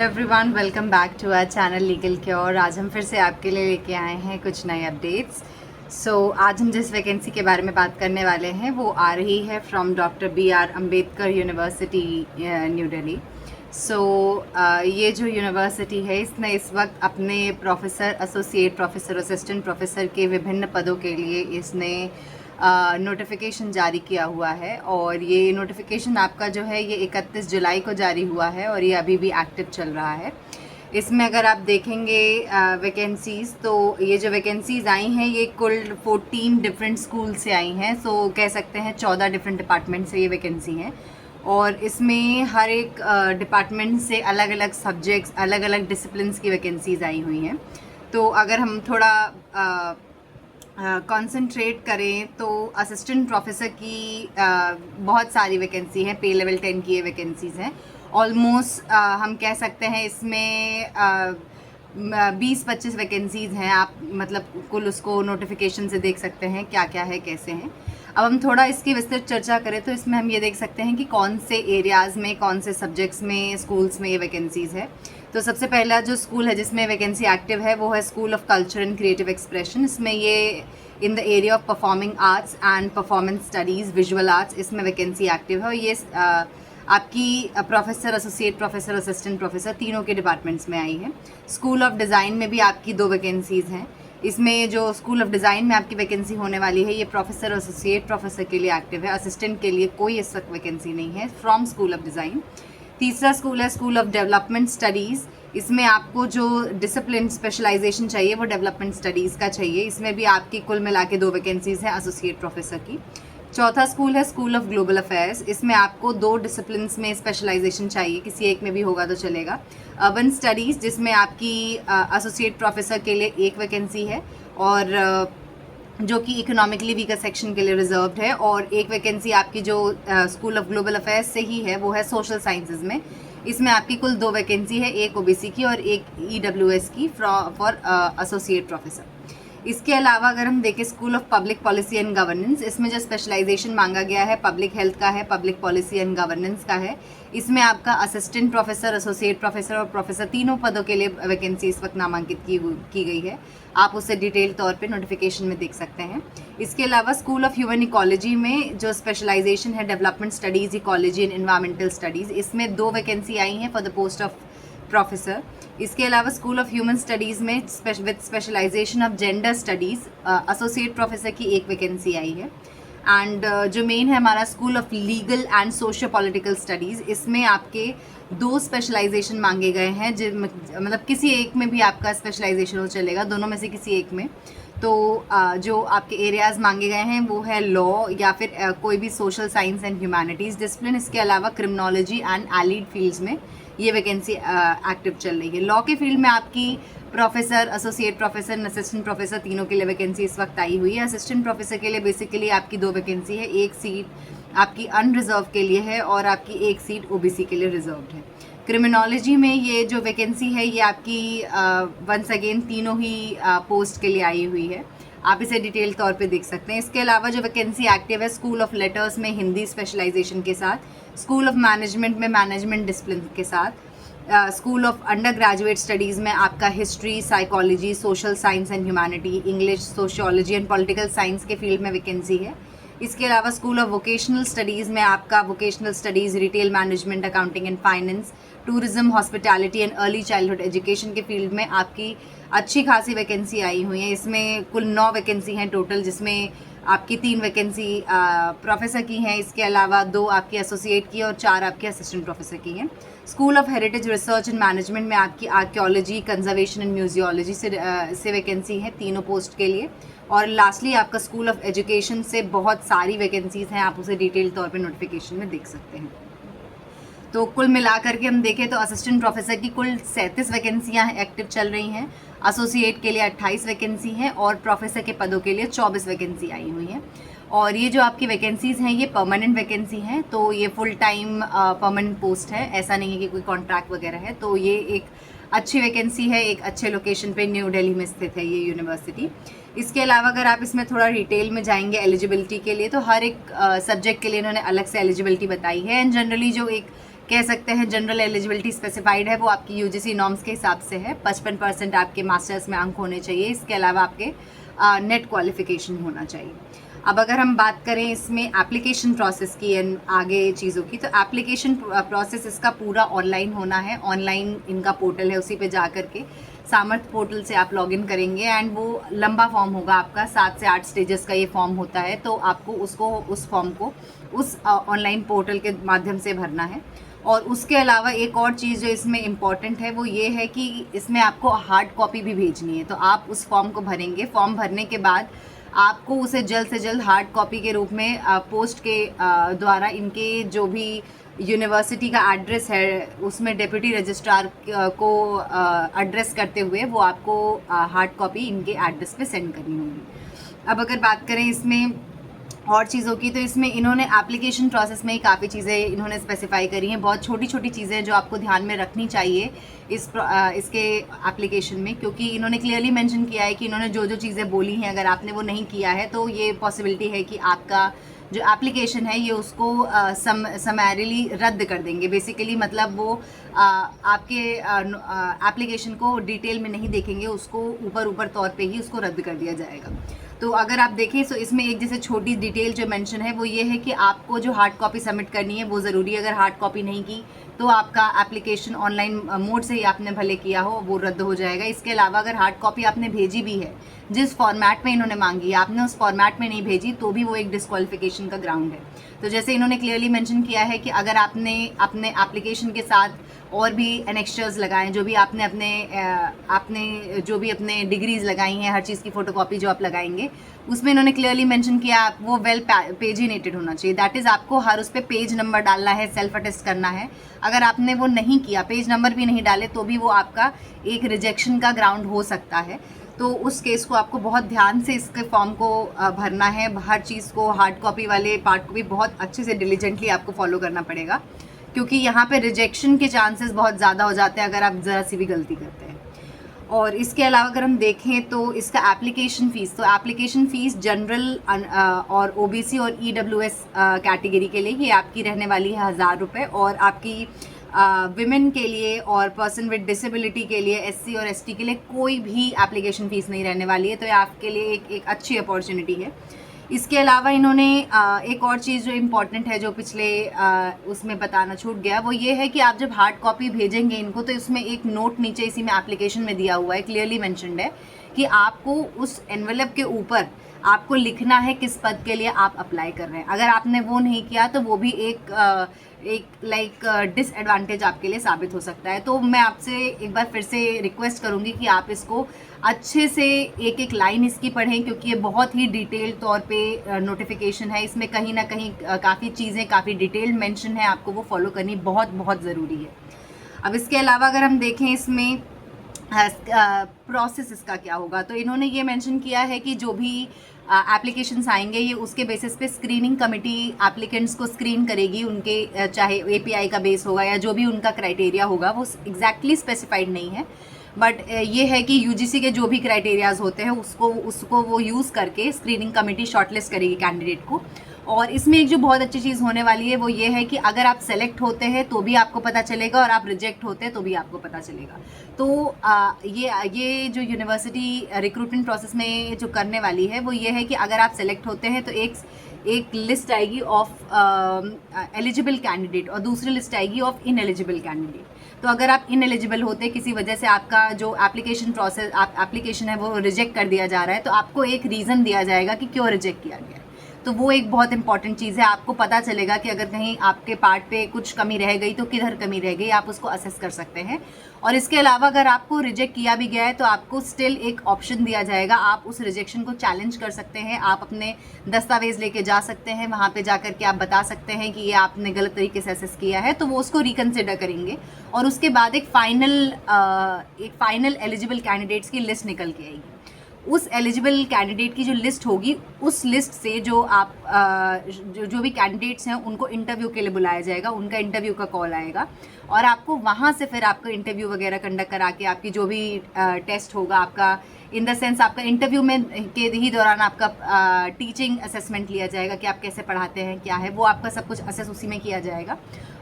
Everyone, welcome back to our channel Legal Cure. आज हम फिर से आपके लिए लेके आए हैं कुछ नए अपडेट्स। आज हम जिस वैकेंसी के बारे में बात करने वाले हैं वो आ रही है from doctor B.R. Ambedkar university new Delhi. ये जो यूनिवर्सिटी है इसने इस वक्त अपने professor, associate professor, assistant professor के विभिन्न पदों के लिए इसने नोटिफिकेशन जारी किया हुआ है और ये नोटिफिकेशन आपका जो है ये 31 जुलाई को जारी हुआ है और ये अभी भी एक्टिव चल रहा है। इसमें अगर आप देखेंगे वैकेंसीज़, तो ये जो वैकेंसीज़ आई हैं ये कुल 14 डिफरेंट स्कूल से आई हैं। कह सकते हैं 14 डिफरेंट डिपार्टमेंट से ये वैकेंसी हैं और इसमें हर एक डिपार्टमेंट से अलग अलग सब्जेक्ट्स, अलग अलग डिसिप्लिन्स की वैकेंसीज़ आई हुई हैं। तो अगर हम थोड़ा कंसंट्रेट करें तो असिस्टेंट प्रोफेसर की बहुत सारी वैकेंसी है, पे लेवल 10 की ये वैकेंसीज़ हैं। ऑलमोस्ट हम कह सकते हैं इसमें 20-25 वैकेंसीज़ हैं। आप मतलब कुल उसको नोटिफिकेशन से देख सकते हैं क्या क्या है, कैसे हैं। अब हम थोड़ा इसकी विस्तृत चर्चा करें तो इसमें हम ये देख सकते हैं कि कौन से एरियाज़ में, कौन से सब्जेक्ट्स में, स्कूल्स में ये वैकेंसीज़ है। तो सबसे पहला जो स्कूल है जिसमें वैकेंसी एक्टिव है वो है school of culture and creative expression. इसमें ये in the area of performing arts and performance studies, visual arts, इसमें वैकेंसी एक्टिव है और ये आपकी professor, associate professor, assistant professor तीनों के डिपार्टमेंट्स में आई है। स्कूल ऑफ डिज़ाइन में भी आपकी 2 वैकेंसीज़ हैं। इसमें जो स्कूल ऑफ डिज़ाइन में आपकी वैकेंसी होने वाली है ये प्रोफेसर और एसोसिएट प्रोफेसर के लिए एक्टिव है। असिस्टेंट के लिए कोई इस वक्त वैकेंसी नहीं है फ्रॉम स्कूल ऑफ डिज़ाइन। तीसरा स्कूल है स्कूल ऑफ डेवलपमेंट स्टडीज़। इसमें आपको जो डिसिप्लिन स्पेशलाइजेशन चाहिए वो डेवलपमेंट स्टडीज़ का चाहिए। इसमें भी आपकी कुल मिला के 2 वैकेंसीज़ हैं एसोसिएट प्रोफेसर की। चौथा स्कूल है स्कूल ऑफ ग्लोबल अफेयर्स। इसमें आपको 2 डिसिप्लिन्स में स्पेशलाइजेशन चाहिए, किसी एक में भी होगा तो चलेगा। अर्बन स्टडीज़ जिसमें आपकी एसोसिएट प्रोफेसर के लिए 1 वैकेंसी है और जो कि इकोनॉमिकली वीकर सेक्शन के लिए रिजर्व्ड है, और 1 वैकेंसी आपकी जो स्कूल ऑफ ग्लोबल अफेयर्स से ही है वो है सोशल साइंसेज में। इसमें आपकी कुल 2 वैकेंसी है, 1 ओबीसी की और 1 EWS की फॉर एसोसिएट प्रोफेसर। इसके अलावा अगर हम देखें school of public policy and governance, इसमें जो स्पेशलाइजेशन मांगा गया है पब्लिक हेल्थ का है, पब्लिक पॉलिसी एंड गवर्नेंस का है। इसमें आपका असिस्टेंट प्रोफेसर, एसोसिएट प्रोफेसर और प्रोफेसर तीनों पदों के लिए वैकेंसी इस वक्त नामांकित की गई है। आप उसे डिटेल तौर पे नोटिफिकेशन में देख सकते हैं। इसके अलावा स्कूल ऑफ ह्यूमन इकोलॉजी में जो स्पेशलाइजेशन है development studies, ecology and environmental studies, इसमें 2 वैकेंसी आई हैं for the post of professor. इसके अलावा स्कूल ऑफ ह्यूमन स्टडीज़ में with specialization of gender studies associate professor की 1 वैकेंसी आई है। एंड जो मेन है हमारा school of legal and socio political studies, इसमें आपके 2 स्पेशलाइजेशन मांगे गए हैं। मतलब किसी एक में भी आपका स्पेशलाइजेशन हो चलेगा, दोनों में से किसी एक में। तो जो आपके एरियाज़ मांगे गए हैं वो है लॉ या फिर कोई भी social science and humanities discipline. इसके अलावा क्रिमिनोलॉजी एंड एलिड फील्ड्स में ये वैकेंसी एक्टिव चल रही है। लॉ के फील्ड में आपकी professor, associate professor, assistant professor तीनों के लिए वैकेंसी इस वक्त आई हुई है। असिस्टेंट प्रोफेसर के लिए बेसिकली आपकी 2 वैकेंसी है, 1 सीट आपकी अनरिजर्व के लिए है और आपकी 1 सीट ओबीसी के लिए रिजर्व्ड है। क्रिमिनोलॉजी में ये जो वैकेंसी है ये आपकी वंस अगेन तीनों ही पोस्ट के लिए आई हुई है। आप इसे डिटेल तौर पे देख सकते हैं। इसके अलावा जो वैकेंसी एक्टिव है स्कूल ऑफ लेटर्स में हिंदी स्पेशलाइजेशन के साथ, स्कूल ऑफ मैनेजमेंट में मैनेजमेंट डिसिप्लिन के साथ, school of under graduate studies में आपका history, psychology, social science and humanity, English, sociology and political science के फील्ड में वैकेंसी है। इसके अलावा स्कूल ऑफ वोकेशनल स्टडीज़ में आपका vocational studies, retail management, accounting and finance, tourism, hospitality and early childhood education के फील्ड में आपकी अच्छी खासी वैकेंसी आई हुई है। इसमें कुल 9 वैकेंसी हैं टोटल, जिसमें आपकी 3 वैकेंसी प्रोफेसर की हैं। इसके अलावा 2 आपकी एसोसिएट की और 4 आपके असिस्टेंट प्रोफेसर की हैं। School of heritage research and management में आपकी आर्कियोलॉजी, कंजर्वेशन एंड म्यूजियोलॉजी से वैकेंसी है तीनों पोस्ट के लिए। और लास्टली आपका स्कूल ऑफ एजुकेशन से बहुत सारी वैकेंसीज़ हैं, आप उसे डिटेल तौर पे नोटिफिकेशन में देख सकते हैं। तो कुल मिला करके हम देखें तो असिस्टेंट प्रोफेसर की कुल 37 वैकेंसियाँ एक्टिव चल रही हैं, एसोसिएट के लिए 28 वैकेंसी हैं और प्रोफेसर के पदों के लिए 24 वैकेंसी आई हुई हैं। और ये जो आपकी वैकेंसीज़ हैं ये परमानेंट वैकेंसी हैं, तो ये फुल टाइम परमानेंट पोस्ट है, ऐसा नहीं है कि कोई कॉन्ट्रैक्ट वगैरह है। तो ये एक अच्छी वैकेंसी है, एक अच्छे लोकेशन पे न्यू दिल्ली में स्थित है ये यूनिवर्सिटी। इसके अलावा अगर आप इसमें थोड़ा डिटेल में जाएंगे एलिजिबिलिटी के लिए, तो हर एक सब्जेक्ट के लिए इन्होंने अलग से एलिजिबिलिटी बताई है। एंड जनरली जो एक कह सकते हैं जनरल एलिजिबिलिटी स्पेसिफाइड है वो आपकी यूजीसी नॉर्म्स के हिसाब से है। 55% आपके मास्टर्स में अंक होने चाहिए। इसके अलावा आपके नेट क्वालिफिकेशन होना चाहिए। अब अगर हम बात करें इसमें एप्लीकेशन प्रोसेस की एंड आगे चीज़ों की, तो एप्लीकेशन प्रोसेस इसका पूरा ऑनलाइन होना है। ऑनलाइन इनका पोर्टल है, उसी पे जा कर के सामर्थ पोर्टल से आप लॉगिन करेंगे एंड वो लंबा फॉर्म होगा आपका, 7 से 8 स्टेजेस का ये फॉर्म होता है। तो आपको उस फॉर्म को उस ऑनलाइन पोर्टल के माध्यम से भरना है। और उसके अलावा एक और चीज़ जो इसमें इम्पॉर्टेंट है वो ये है कि इसमें आपको हार्ड कॉपी भी भेजनी है। तो आप उस फॉर्म को भरेंगे, फॉर्म भरने के बाद आपको उसे जल्द से जल्द हार्ड कॉपी के रूप में पोस्ट के द्वारा इनके जो भी यूनिवर्सिटी का एड्रेस है उसमें डिप्टी रजिस्ट्रार को एड्रेस करते हुए वो आपको हार्ड कॉपी इनके एड्रेस पे सेंड करनी होगी। अब अगर बात करें इसमें और चीज़ों की, तो इसमें इन्होंने एप्लीकेशन प्रोसेस में ही काफ़ी चीज़ें इन्होंने स्पेसिफाई करी हैं। बहुत छोटी छोटी चीज़ें जो आपको ध्यान में रखनी चाहिए इसके एप्लीकेशन में, क्योंकि इन्होंने क्लियरली मेंशन किया है कि इन्होंने जो जो चीज़ें बोली हैं अगर आपने वो नहीं किया है तो ये पॉसिबिलिटी है कि आपका जो एप्लीकेशन है ये उसको समैरिली रद्द कर देंगे। बेसिकली मतलब वो आपके एप्लीकेशन को डिटेल में नहीं देखेंगे, उसको ऊपर तौर पे ही उसको रद्द कर दिया जाएगा। तो अगर आप देखें तो इसमें एक जैसे छोटी डिटेल जो मेंशन है वो ये है कि आपको जो हार्ड कॉपी सबमिट करनी है वो ज़रूरी है। अगर हार्ड कॉपी नहीं की तो आपका एप्लीकेशन ऑनलाइन मोड से ही आपने भले किया हो वो रद्द हो जाएगा। इसके अलावा अगर हार्ड कॉपी आपने भेजी भी है जिस फॉर्मेट में इन्होंने मांगी है, आपने उस फॉर्मेट में नहीं भेजी तो भी वो एक डिस्क्वालिफिकेशन का ग्राउंड है। तो जैसे इन्होंने क्लियरली मेंशन किया है कि अगर आपने अपने एप्लीकेशन के साथ और भी एनेक्स्चर्स लगाएं, जो भी आपने जो भी अपने डिग्रीज लगाई हैं, हर चीज़ की फ़ोटोकॉपी जो आप लगाएंगे उसमें इन्होंने क्लियरली मेंशन किया वो वेल पेजिनेटेड होना चाहिए। दैट इज़ आपको हर उस पर पेज नंबर डालना है, सेल्फ अटेस्ट करना है। अगर आपने वो नहीं किया, पेज नंबर भी नहीं डाले, तो भी वो आपका एक रिजेक्शन का ग्राउंड हो सकता है। तो उस केस को आपको बहुत ध्यान से इसके फॉर्म को भरना है। हर चीज़ को हार्ड कॉपी वाले पार्ट को भी बहुत अच्छे से डिलीजेंटली आपको फॉलो करना पड़ेगा, क्योंकि यहाँ पे रिजेक्शन के चांसेस बहुत ज़्यादा हो जाते हैं अगर आप ज़रा सी भी गलती करते हैं। और इसके अलावा अगर हम देखें तो इसका एप्लीकेशन फ़ीस, तो एप्लीकेशन फ़ीस जनरल और ओबीसी और ईडब्ल्यूएस कैटेगरी के लिए ये आपकी रहने वाली है 1000 रुपये, और आपकी विमेन के लिए और पर्सन विद डिसेबिलिटी के लिए, एससी और एसटी के लिए कोई भी एप्लीकेशन फ़ीस नहीं रहने वाली है। तो ये आपके लिए एक अच्छी अपॉर्चुनिटी है। इसके अलावा इन्होंने एक और चीज़ जो इम्पॉर्टेंट है जो पिछले उसमें बताना छूट गया वो ये है कि आप जब हार्ड कॉपी भेजेंगे इनको तो इसमें एक नोट नीचे इसी में एप्लीकेशन में दिया हुआ है, क्लियरली मेंशन्ड है कि आपको उस एनवेलप के ऊपर आपको लिखना है किस पद के लिए आप अप्लाई कर रहे हैं। अगर आपने वो नहीं किया तो वो भी एक डिसएडवांटेज आपके लिए साबित हो सकता है। तो मैं आपसे एक बार फिर से रिक्वेस्ट करूंगी कि आप इसको अच्छे से एक एक लाइन इसकी पढ़ें, क्योंकि ये बहुत ही डिटेल्ड तौर पे नोटिफिकेशन है। इसमें कहीं ना कहीं काफ़ी चीज़ें काफ़ी डिटेल्ड मेंशन है, आपको वो फॉलो करनी बहुत बहुत ज़रूरी है। अब इसके अलावा अगर हम देखें इसमें प्रोसेस इसका क्या होगा, तो इन्होंने ये मेंशन किया है कि जो भी एप्लीकेशंस आएंगे ये उसके बेसिस पे स्क्रीनिंग कमेटी एप्लीकेंट्स को स्क्रीन करेगी। उनके चाहे एपीआई का बेस होगा या जो भी उनका क्राइटेरिया होगा वो एग्जैक्टली स्पेसिफाइड नहीं है, बट ये है कि यूजीसी के जो भी क्राइटेरियाज होते हैं उसको वो यूज़ करके स्क्रीनिंग कमेटी शॉर्टलिस्ट करेगी कैंडिडेट को। और इसमें एक जो बहुत अच्छी चीज़ होने वाली है वो ये है कि अगर आप सेलेक्ट होते हैं तो भी आपको पता चलेगा और आप रिजेक्ट होते हैं तो भी आपको पता चलेगा। तो ये जो यूनिवर्सिटी रिक्रूटमेंट प्रोसेस में जो करने वाली है वो ये है कि अगर आप सेलेक्ट होते हैं तो एक लिस्ट आएगी ऑफ एलिजिबल कैंडिडेट और दूसरी लिस्ट आएगी ऑफ इनएलिजिबल कैंडिडेट। तो अगर आप इनएलिजिबल होते किसी वजह से आपका जो एप्लीकेशन है वो रिजेक्ट कर दिया जा रहा है तो आपको एक रीज़न दिया जाएगा कि क्यों रिजेक्ट किया गया है। तो वो एक बहुत इंपॉर्टेंट चीज़ है, आपको पता चलेगा कि अगर कहीं आपके पार्ट पे कुछ कमी रह गई तो किधर कमी रह गई, आप उसको असेस कर सकते हैं। और इसके अलावा अगर आपको रिजेक्ट किया भी गया है तो आपको स्टिल एक ऑप्शन दिया जाएगा, आप उस रिजेक्शन को चैलेंज कर सकते हैं, आप अपने दस्तावेज लेके जा सकते हैं, वहाँ पे जा करके आप बता सकते हैं कि ये आपने गलत तरीके से असेस किया है, तो वो उसको रिकन्सिडर करेंगे और उसके बाद एक फाइनल एलिजिबल कैंडिडेट्स की लिस्ट निकल के आएगी। उस एलिजिबल कैंडिडेट की जो लिस्ट होगी, उस लिस्ट से जो आप जो भी कैंडिडेट्स हैं उनको इंटरव्यू के लिए बुलाया जाएगा, उनका इंटरव्यू का कॉल आएगा और आपको वहाँ से फिर आपका इंटरव्यू वगैरह कंडक्ट करा के आपकी जो भी टेस्ट होगा आपका, इन द सेंस आपका इंटरव्यू में के ही दौरान आपका टीचिंग असेसमेंट लिया जाएगा कि आप कैसे पढ़ाते हैं, क्या है वो आपका सब कुछ असेस उसी में किया जाएगा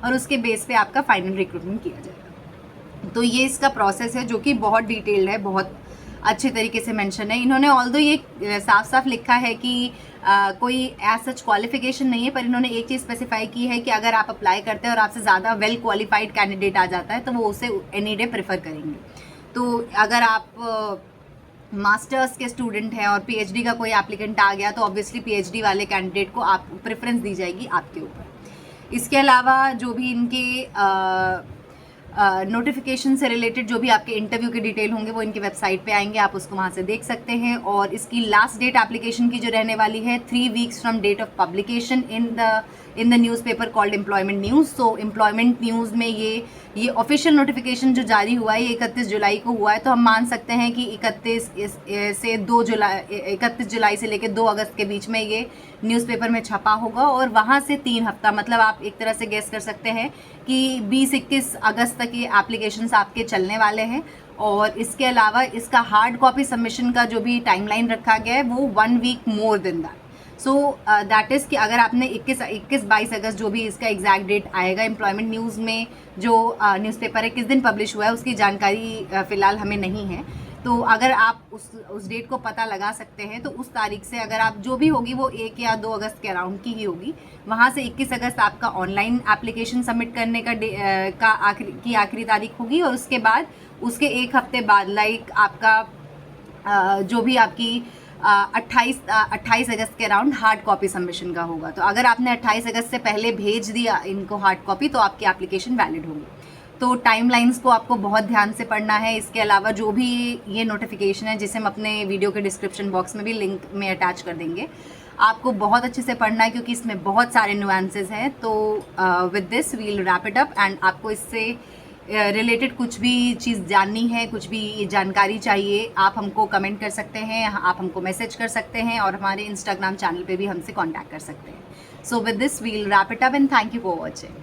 और उसके बेस पे आपका फाइनल रिक्रूटमेंट किया जाएगा। तो ये इसका प्रोसेस है जो कि बहुत डिटेल्ड है, बहुत अच्छे तरीके से मेंशन है। इन्होंने ऑल्दो ये साफ साफ लिखा है कि कोई एज सच क्वालिफिकेशन नहीं है, पर इन्होंने एक चीज़ स्पेसिफाई की है कि अगर आप अप्लाई करते हैं और आपसे ज़्यादा वेल क्वालिफाइड कैंडिडेट आ जाता है तो वो उसे एनी डे प्रेफर करेंगे। तो अगर आप मास्टर्स के स्टूडेंट हैं और पीएचडी का कोई एप्लीकेंट आ गया तो ऑब्वियसली पीएचडी वाले कैंडिडेट को आप प्रेफरेंस दी जाएगी आपके ऊपर। इसके अलावा जो भी इनके नोटिफिकेशन से रिलेटेड जो भी आपके इंटरव्यू के डिटेल होंगे वो इनकी वेबसाइट पे आएंगे, आप उसको वहाँ से देख सकते हैं। और इसकी लास्ट डेट एप्लीकेशन की जो रहने वाली है 3 weeks from date of publication in the newspaper called Employment News. So Employment News में ये ऑफिशियल नोटिफिकेशन जो जारी हुआ है ये 31 जुलाई को हुआ है, तो हम मान सकते हैं कि 31 जुलाई से लेकर 2 अगस्त के बीच में ये न्यूज़पेपर में छपा होगा और वहाँ से 3 हफ्ता, मतलब आप एक तरह से गेस कर सकते हैं कि 20-21 अगस्त तक ये एप्लीकेशंस आपके चलने वाले हैं। और इसके अलावा इसका हार्ड कॉपी सबमिशन का जो भी टाइमलाइन रखा गया है वो 1 week more than that. So that is कि अगर आपने 21-22 अगस्त जो भी इसका एग्जैक्ट डेट आएगा, एम्प्लॉयमेंट न्यूज़ में जो न्यूज़पेपर है किस दिन पब्लिश हुआ है उसकी जानकारी फ़िलहाल हमें नहीं है। तो अगर आप उस डेट को पता लगा सकते हैं तो उस तारीख से अगर आप जो भी होगी वो 1 या 2 अगस्त के अराउंड की ही होगी। वहाँ से 21 अगस्त आपका ऑनलाइन एप्लीकेशन सबमिट करने का आखिरी तारीख होगी और उसके बाद उसके 1 हफ्ते बाद लाइक आपका जो भी आपकी 28 अगस्त के अराउंड हार्ड कॉपी सबमिशन का होगा। तो अगर आपने 28 अगस्त से पहले भेज दिया इनको हार्ड कॉपी तो आपकी एप्लीकेशन वैलिड होगी। तो टाइमलाइंस को आपको बहुत ध्यान से पढ़ना है। इसके अलावा जो भी ये नोटिफिकेशन है जिसे हम अपने वीडियो के डिस्क्रिप्शन बॉक्स में भी लिंक में अटैच कर देंगे, आपको बहुत अच्छे से पढ़ना है क्योंकि इसमें बहुत सारे नुआंसेस हैं। तो with this we'll wrap it up and आपको इससे रिलेटेड कुछ भी चीज़ जाननी है, कुछ भी जानकारी चाहिए, आप हमको कमेंट कर सकते हैं, आप हमको मैसेज कर सकते हैं और हमारे इंस्टाग्राम चैनल पे भी हमसे कांटेक्ट कर सकते हैं। So with this we'll wrap it up and thank you for watching.